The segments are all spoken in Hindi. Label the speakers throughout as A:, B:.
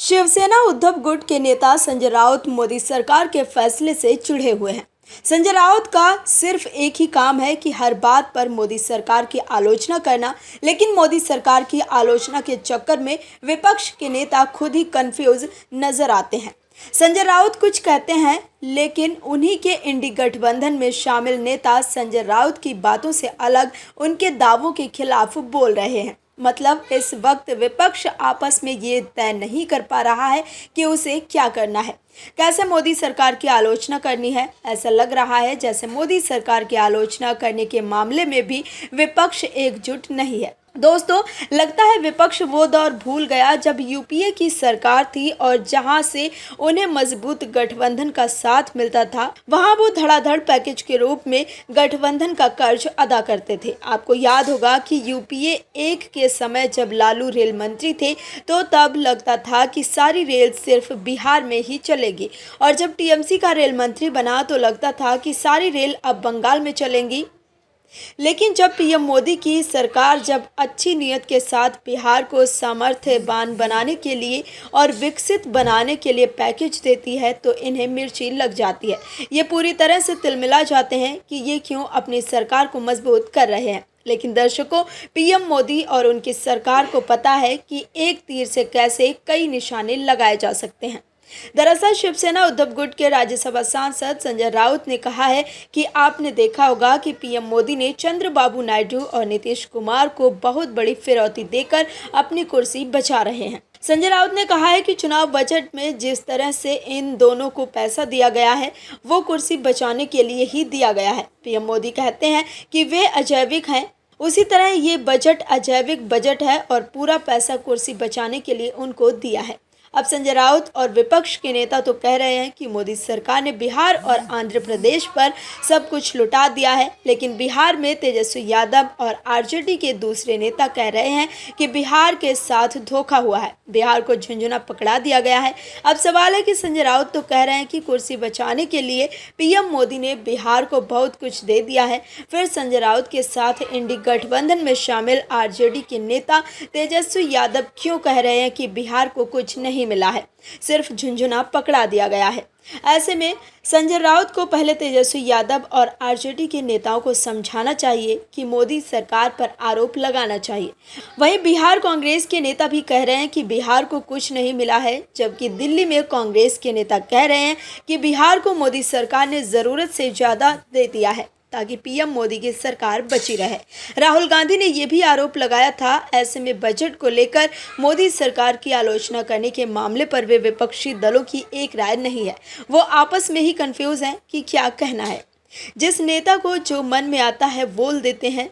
A: शिवसेना उद्धव गुट के नेता संजय राउत मोदी सरकार के फैसले से चिढ़े हुए हैं। संजय राउत का सिर्फ एक ही काम है कि हर बात पर मोदी सरकार की आलोचना करना, लेकिन मोदी सरकार की आलोचना के चक्कर में विपक्ष के नेता खुद ही कंफ्यूज नजर आते हैं। संजय राउत कुछ कहते हैं, लेकिन उन्हीं के इंडी गठबंधन में शामिल नेता संजय राउत की बातों से अलग उनके दावों के खिलाफ बोल रहे हैं। मतलब इस वक्त विपक्ष आपस में ये तय नहीं कर पा रहा है कि उसे क्या करना है, कैसे मोदी सरकार की आलोचना करनी है। ऐसा लग रहा है जैसे मोदी सरकार की आलोचना करने के मामले में भी विपक्ष एकजुट नहीं है। दोस्तों, लगता है विपक्ष वो दौर भूल गया जब यूपीए की सरकार थी और जहां से उन्हें मजबूत गठबंधन का साथ मिलता था, वहां वो धड़ाधड़ पैकेज के रूप में गठबंधन का कर्ज अदा करते थे। आपको याद होगा कि यूपीए 1 के समय जब लालू रेल मंत्री थे तो तब लगता था कि सारी रेल सिर्फ बिहार में ही चलेगी, और जब टीएमसी का रेल मंत्री बना तो लगता था कि सारी रेल अब बंगाल में चलेंगी। लेकिन जब पीएम मोदी की सरकार जब अच्छी नीयत के साथ बिहार को सामर्थ्यवान बनाने के लिए और विकसित बनाने के लिए पैकेज देती है तो इन्हें मिर्ची लग जाती है। ये पूरी तरह से तिलमिला जाते हैं कि ये क्यों अपनी सरकार को मजबूत कर रहे हैं। लेकिन दर्शकों, पीएम मोदी और उनकी सरकार को पता है कि एक तीर से कैसे कई निशाने लगाए जा सकते हैं। दरअसल शिवसेना उद्धव गुट के राज्यसभा सांसद संजय राउत ने कहा है कि आपने देखा होगा कि पीएम मोदी ने चंद्रबाबू नायडू और नीतीश कुमार को बहुत बड़ी फिरौती देकर अपनी कुर्सी बचा रहे हैं। संजय राउत ने कहा है कि चुनाव बजट में जिस तरह से इन दोनों को पैसा दिया गया है वो कुर्सी बचाने के लिए ही दिया गया है। पीएम मोदी कहते हैं कि वे अजैविक हैं, उसी तरह ये बजट अजैविक बजट है और पूरा पैसा कुर्सी बचाने के लिए उनको दिया है। अब संजय राउत और विपक्ष के नेता तो कह रहे हैं कि मोदी सरकार ने बिहार और आंध्र प्रदेश पर सब कुछ लुटा दिया है, लेकिन बिहार में तेजस्वी यादव और आरजेडी के दूसरे नेता कह रहे हैं कि बिहार के साथ धोखा हुआ है, बिहार को झुंझुना पकड़ा दिया गया है। अब सवाल है कि संजय राउत तो कह रहे हैं कि कुर्सी बचाने के लिए पीएम मोदी ने बिहार को बहुत कुछ दे दिया है, फिर संजय राउत के साथ इंडी गठबंधन में शामिल आरजेडी के नेता तेजस्वी यादव क्यों कह रहे हैं कि बिहार को कुछ नहीं मिला है, सिर्फ झुंझुना पकड़ा दिया गया है। ऐसे में संजय राउत को पहले तेजस्वी यादव और आरजेडी के नेताओं को समझाना चाहिए कि मोदी सरकार पर आरोप लगाना चाहिए। वहीं बिहार कांग्रेस के नेता भी कह रहे हैं कि बिहार को कुछ नहीं मिला है, जबकि दिल्ली में कांग्रेस के नेता कह रहे हैं कि बिहार को मोदी सरकार ने जरूरत से ज्यादा दे दिया है ताकि पीएम मोदी की सरकार बची रहे। राहुल गांधी ने यह भी आरोप लगाया था। ऐसे में बजट को लेकर मोदी सरकार की आलोचना करने के मामले पर वे विपक्षी दलों की एक राय नहीं है, वो आपस में ही कंफ्यूज हैं कि क्या कहना है। जिस नेता को जो मन में आता है बोल देते हैं।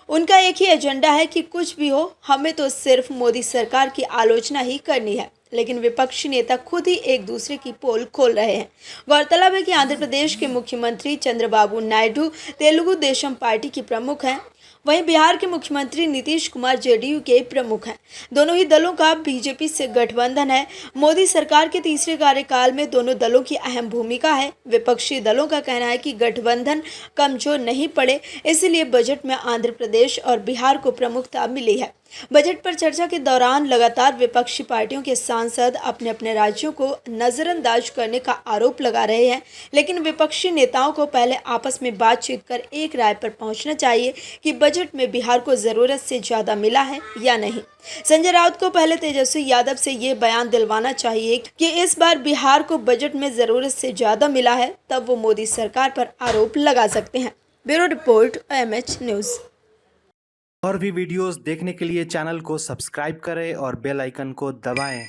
A: उनका एक ही एजेंडा है कि कुछ भी हो, हमें तो सिर्फ मोदी सरकार की आलोचना ही करनी है। लेकिन विपक्षी नेता खुद ही एक दूसरे की पोल खोल रहे हैं। गौरतलब है कि आंध्र प्रदेश के मुख्यमंत्री चंद्रबाबू नायडू तेलुगु देशम पार्टी के प्रमुख हैं, वहीं बिहार के मुख्यमंत्री नीतीश कुमार जेडीयू के प्रमुख हैं। दोनों ही दलों का बीजेपी से गठबंधन है। मोदी सरकार के तीसरे कार्यकाल में दोनों दलों की अहम भूमिका है। विपक्षी दलों का कहना है कि गठबंधन कमजोर नहीं पड़े, इसलिए बजट में आंध्र प्रदेश और बिहार को प्रमुखता मिली है। बजट पर चर्चा के दौरान लगातार विपक्षी पार्टियों के सांसद अपने अपने राज्यों को नजरअंदाज करने का आरोप लगा रहे हैं, लेकिन विपक्षी नेताओं को पहले आपस में बातचीत कर एक राय पर पहुंचना चाहिए कि बजट में बिहार को जरूरत से ज्यादा मिला है या नहीं। संजय राउत को पहले तेजस्वी यादव से ये बयान दिलवाना चाहिए कि इस बार बिहार को बजट में जरूरत से ज्यादा मिला है, तब वो मोदी सरकार पर आरोप लगा सकते हैं। Bureau report, MH news.
B: और भी वीडियोस देखने के लिए चैनल को सब्सक्राइब करें और बेल आइकन को दबाएं।